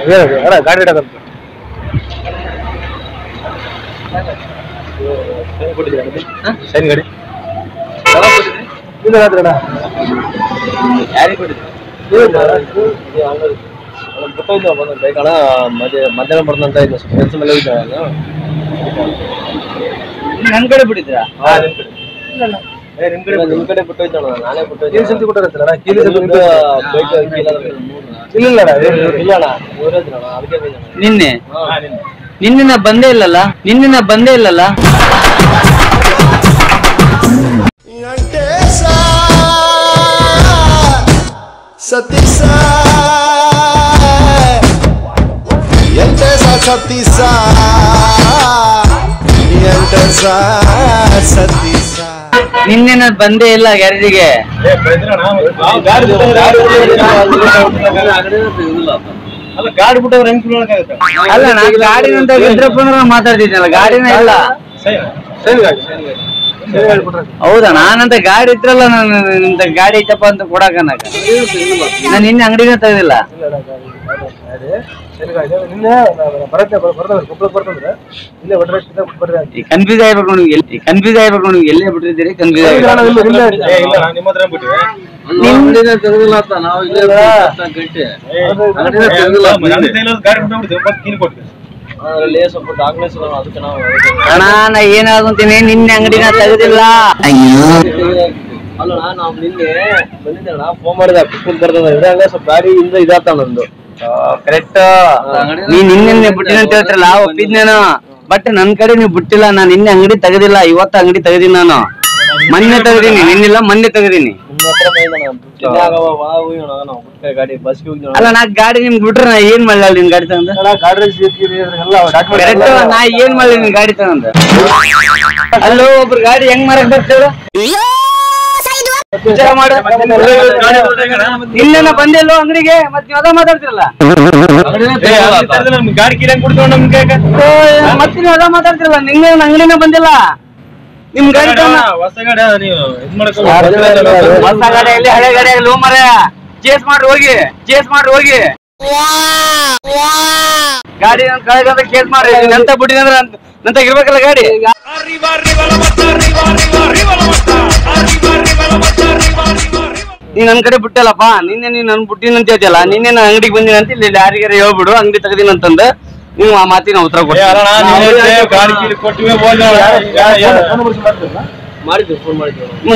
ಗಾಡಿ ಸೈನ್ ಗಾಡಿ ಯಾರಿಗೆ ಕೊಟ್ಟಿದ್ದೆ ಬೈಕ್ ಅಣ್ಣ ಮಧ್ಯಾಹ್ನ ಬರ್ತಂತ ಇದ್ದ ಕೆಲಸ ಮೇಲೆ ನನ್ ಕಡೆ ಬಿಟ್ಟಿದ್ರಾ? ನಿಮ್ ಕಡೆ ಬಿಟ್ಟೋಯ್ತಣ್ಣ, ನಾನೇ ಬಿಟ್ಟೋಯ್ತು. ನಿನ್ನೆ ಬಂದೇ ಇಲ್ಲಲ್ಲ, ನಿನ್ನೆ ಬಂದೇ ಇಲ್ಲಲ್ಲ. ಸತೀಶ ಸತೀಶ ಸತೀಶ ನಿನ್ನೆ ನಾನು ಬಂದೇ ಇಲ್ಲ ಗ್ಯಾರೇಜಿಗೆ. ಗಾಡಿ ಬಿಟ್ಟವ್ರ ಅಲ್ಲ, ನಾ ಗಾಡಿ ಇದ್ರಪ್ಪ ಮಾತಾಡ್ತಿದ್ನಲ್ಲ, ಗಾಡಿನ ಇಲ್ಲ. ಹೌದಾ? ನಾನಂತ ಗಾಡಿ ಇದ್ರಲ್ಲ, ನಾನು ಗಾಡಿ ಐತಪ್ಪ ಅಂತ ಕೊಡಕ ನಾನು ನಿನ್ನೆ ಅಂಗಡಿನ ತೆಗೆದಿಲ್ಲ. ಕನ್ಫ್ಯೂಸ್ ಆಗ್ಬೇಕು ನೀವು, ಕನ್ಫ್ಯೂಸ್ ಆಗ್ಬೇಕು ನೀವು, ಎಲ್ಲೇ ಬಿಟ್ಟಿದ್ದೀರಿ ಕನ್ಫ್ಯೂಸ್ ಆಗ್ಬೇಕು. ಅಣ್ಣ ನಾ ಏನಾದಂತೀನಿ, ನಿನ್ನೆ ಅಂಗಡಿನ ತೆಗೆದಿಲ್ಲ. ಅಲ್ಲ ನಾವು ನಿನ್ನೆ ಬಂದಿದ್ದಣ್ಣ, ಫೋನ್ ಮಾಡಿದ ಬರ್ತದ ಇದ್ರಾಗ ಸ್ವಲ್ಪ ಗಾಡಿ ಇಂದ ಇದಾತ ನಂದು. ಕರೆಕ್ಟ್, ನೀ ನಿನ್ನೆ ಬಿಟ್ಟಿನ ಅಂತ ಹೇಳ್ತಿರಲ್ಲ, ಒಪ್ಪಿದ್ನೇನು. ಬಟ್ ನನ್ ಕಡೆ ನೀವು ಬಿಟ್ಟಿಲ್ಲ. ನಾನು ನಿನ್ನೆ ಅಂಗಡಿ ತೆಗೆದಿಲ್ಲ, ಇವತ್ತು ಅಂಗಡಿ ತೆಗೆದಿನಿ. ನಾನು ಮೊನ್ನೆ ತೆಗೆದೀನಿ, ನಿನ್ನಿಲ್ಲ ಮೊನ್ನೆ ತೆಗೆದೀನಿ. ಅಲ್ಲ ನಾ ಗಾಡಿ ನಿಮ್ಗೆ ಬಿಟ್ರೆ ನಾ ಏನ್ ಮಾಡ್ಲ ನಿನ್ ಗಾಡಿ ತಗೊಂಡ? ನಾ ಏನ್ ಮಾಡ್ಲಿ ನಿನ್ ಗಾಡಿ ತಗೊಂಡ? ಅಲ್ಲೋ ಒಬ್ರು ಗಾಡಿ ಹೆಂಗ್ ಮಾರಕ್ ಬರ್ತೇಳ? ಇಲ್ಲೇನ ಬಂದಿಲ್ಲೋ ಅಂಗಡಿಗೆ, ಮತ್ತೆ ನೀವು ಅದ ಮಾತಾಡ್ತಿರಲ್ಲ. ಮತ್ತೆ ನೀವು ಅದ ಮಾತಾಡ್ತಿರಲ್ಲ, ನಿನ್ನೆ ಅಂಗಡಿನ ಬಂದಿಲ್ಲ. ನಿಮ್ ಗಾಡಿ ಹೊಸ ಗಾಡಿ ಎಲ್ಲಿ, ಹಳೆ ಗಾಡಿ ಲೋ ಮರ. ಚೇಸ್ ಮಾಡ್ರಿ ಹೋಗಿ, ಚೇಸ್ ಮಾಡ್ರಿ ಹೋಗಿ. ಗಾಡಿ ನನ್ ಕಳೆದ ಕೇಸ್ ಮಾಡ್ರಿ. ನಂತ ಬಿಟ್ಟಿದಂದ್ರ ನಂತ ಇರ್ಬೇಕಲ್ಲ ಗಾಡಿ. ನೀ ನನ್ ಕಡೆ ಬಿಟ್ಟಲ್ಲಪ್ಪ. ನಿನ್ನೆ ನೀನ್ ನನ್ ಬಿಟ್ಟಿನ ಅಂತ ಹೇಳ್ತಿಯಲ್ಲ, ನಿನ್ನೆ ನಾನು ಅಂಗಡಿಗೆ ಬಂದಿನ ಅಂತ ಇಲ್ಲಿ ಯಾರಿಗಾರ ಹೇಳ್ಬಿಡು ಅಂಗಡಿ ತೆಗದಿನ ಅಂತಂದ ನೀವು ಆ ಮಾತಿನ ಉತ್ತರ ಕೊಡಿ.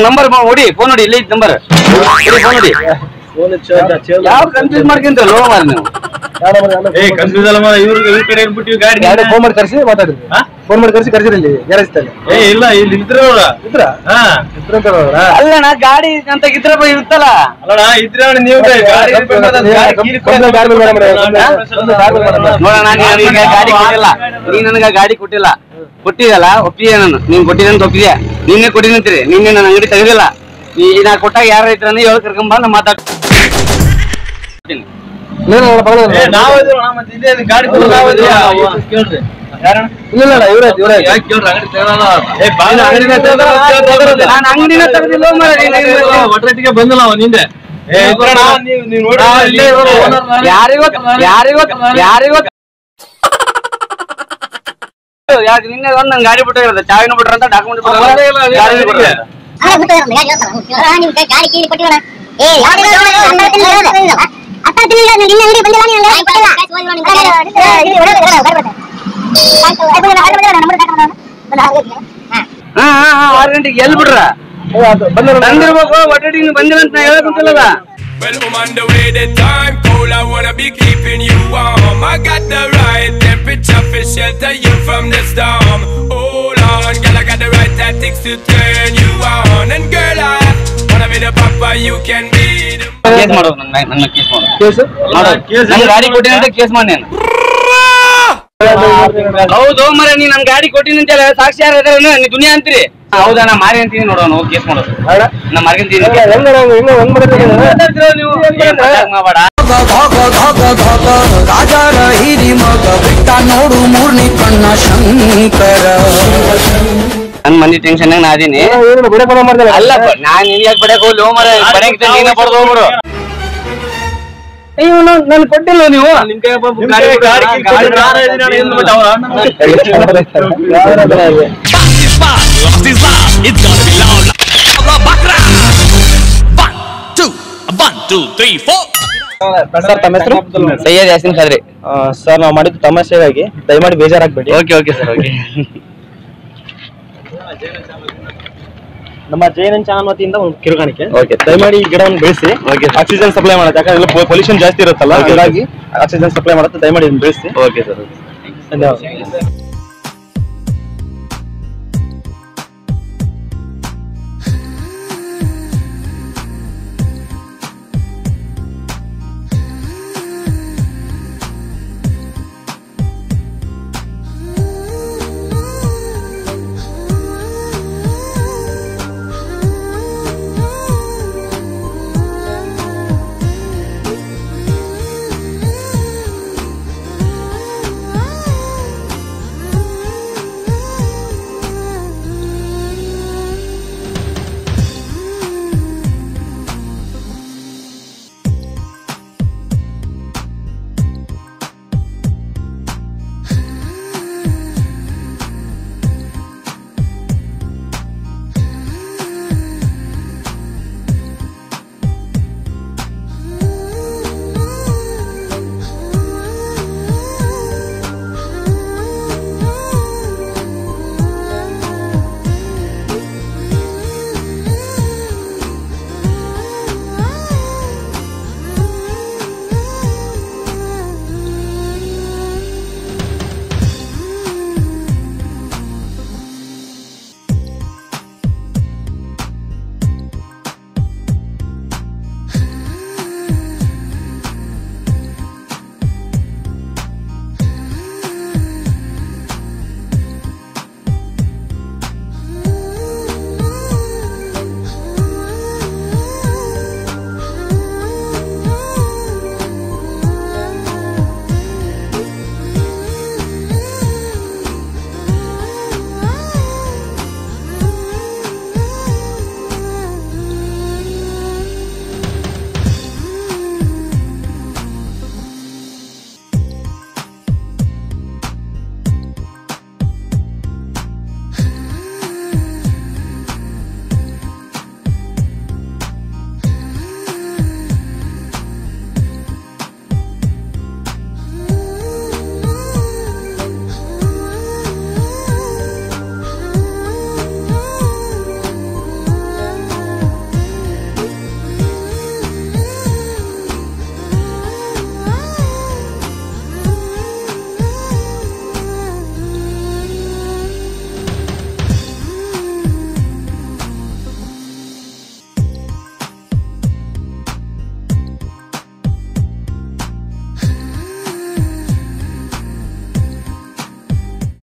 ನಂಬರ್ ಹೊಡಿ, ಫೋನ್ ನೋಡಿ, ಇಲ್ಲಿ ನಂಬರ್ ಫೋನ್ ನೋಡಿ. ಯಾವ ಕನ್ಫ್ಯೂಸ್ ಮಾಡ್ಕೊಂತ ಲೋ ಮಾರ ನೀವು. ಫೋನ್ ಮಾಡಿ ಕರ್ಸಿ ಮಾತಾಡಿದ್ರಿ, ಫೋನ್ ಮಾಡಿ ಕರ್ಸಿರಲ್ಲಿ ಇಲ್ಲ ಇಲ್ಲಿ ಇದ್ರ ಅಲ್ಲ ನಾ ಗಾಡಿ ಅಂತ ಇದ್ರ ಇರುತ್ತಲ್ಲ. ನೋಡೋಣ ಗಾಡಿ ಕೊಟ್ಟಿಲ್ಲ, ನೀ ನನಗ ಗಾಡಿ ಕೊಟ್ಟಿಲ್ಲ. ಕೊಟ್ಟಿದಲ್ಲ, ಒಪ್ಪಿದೆ ನಾನು. ನೀನ್ ಕೊಟ್ಟಿದಂತ ಒಪ್ಪಿದೆ. ನಿನ್ನೆ ಕೊಟ್ಟಿದಂತೀರಿ, ನಿನ್ನೆ ನಾನು ಅಂಗಡಿ ತೆಗೆದಿಲ್ಲ. ಈ ನಾ ಕೊಟ್ಟಾಗ ಯಾರ ರೈತರ ಹೇಳಿ ಕರ್ಕೊಂಡ್ ಬಂದು ಮಾತಾಡ್ತೀನಿ. ನಾನು ಅಂಗಡಿನ ತೆಗೆದಿಲ್ಲ ಒಟ್ಟೊಟ್ಟಿಗೆ ಬಂದಿಲ್ಲ ಅವ ನಿಂದೆ. ಯಾಕೆ ನಿನ್ನೆ ಒಂದ್ ನಂಗೆ ಗಾಡಿ ಬಿಟ್ಟಿರೋದು, ಚಾವಿನ ಬಿಟ್ರ ಅಂತ ಡಾಕ್ಯುಮೆಂಟ್ ಹಾ 6 ಗಂಟೆಗೆ ಎಲ್ಲಿ ಬಿಡ್ರ ಬಂದಿರ್ಬೇಕು. ಒಟ್ಟೊಟ್ಟಿಗೆ ಬಂದಿಲ್ಲ ಅಂತ ನಾ ಹೇಳಕ್ಕಂತಿಲ್ಲದ. Well, I'm on the way, the time cold, I wanna be keeping you warm. I got the right temperature for shelter you from the storm. Hold on, girl, I got the right tactics to turn you on. And girl, I wanna be the papa, you can be the... case ಮಾಡೋದು, ನನ್ನ case ಮಾಡೋದು. ನನ್ನ ಗಾಡಿ ಕೊಟ್ಟಿನ ಅಂತ case ಮಾಡಿ ನಾನು. ಹೌದು ಮರ, ನೀ ನನ್ ಗಾಡಿ ಕೊಟ್ಟಿನ ಅಂತ ಸಾಕ್ಷಿ ಯಾರು ನೀ ದುನಿಯಾ ಅಂತೀರಿ. ಹೌದಾ? ನಾ ಮಾರಿ ಅಂತೀನಿ ನೋಡೋಣ, ಕೇಸ್ ಮಾಡೋದು. ನಾ ಮಾರ್ಕೊಂತೀನಿ ರಾಜರ ಹಿರಿ ಮಗ ಬಿಟ್ಟ ನೋಡು ಮೂರ್ನಿ ಕಣ್ಣ ಶಂಕರ. ನನ್ ಮಂದಿ ಟೆನ್ಷನ್ ನಾ ಅದೀನಿ. ಅಲ್ಲ ನಾನ್ ನಿನ್ ಯಾಕೆ ಬಡಕ್ ಹೋಗ್ಲಿ ಮರ, ಬಡಕ್ ನೀನ ಬಡ್ದು ಹೋಗ್ಬಿಡು. ನನ್ ಕೊಟ್ಟಿಲ್ಲ ನೀವು ನಿಮ್ ಕೈ ಸರ್ ತಮ್ಮ ಹೆಸರು? ಸೈಯದ್ ಯಾಸಿನ್ ಖಾದ್ರಿ. ಸರ್ ನಾವು ಮಾಡಿದ್ದು ತಮಾಷೆಗಾಗಿ ದಯಮಾಡಿ ಬೇಜಾರಾಗ್ಬೇಡಿ. Okay sir okay. ನಮ್ಮ JNN ಚಾನಲ್ ವತಿಯಿಂದ ಒಂದು ಕಿರುಕಾಣಿಕೆ. Okay. ದಯಮಾಡಿ ಈ ಗಿಡವನ್ನು ಬೆಳೆಸಿ. ಆಕ್ಸಿಜನ್ ಸಪ್ಲೈ ಮಾಡುತ್ತೆ, ಯಾಕಂದ್ರೆ ಪೊಲ್ಯೂಷನ್ ಜಾಸ್ತಿ ಇರುತ್ತಲ್ಲ, ಹಾಗಾಗಿ ಆಕ್ಸಿಜನ್ ಸಪ್ಲೈ ಮಾಡುತ್ತೆ. ದಯಮಾಡಿ ಇದನ್ನ ಬೆಳೆಸಿ. Okay sir. ಧನ್ಯವಾದ.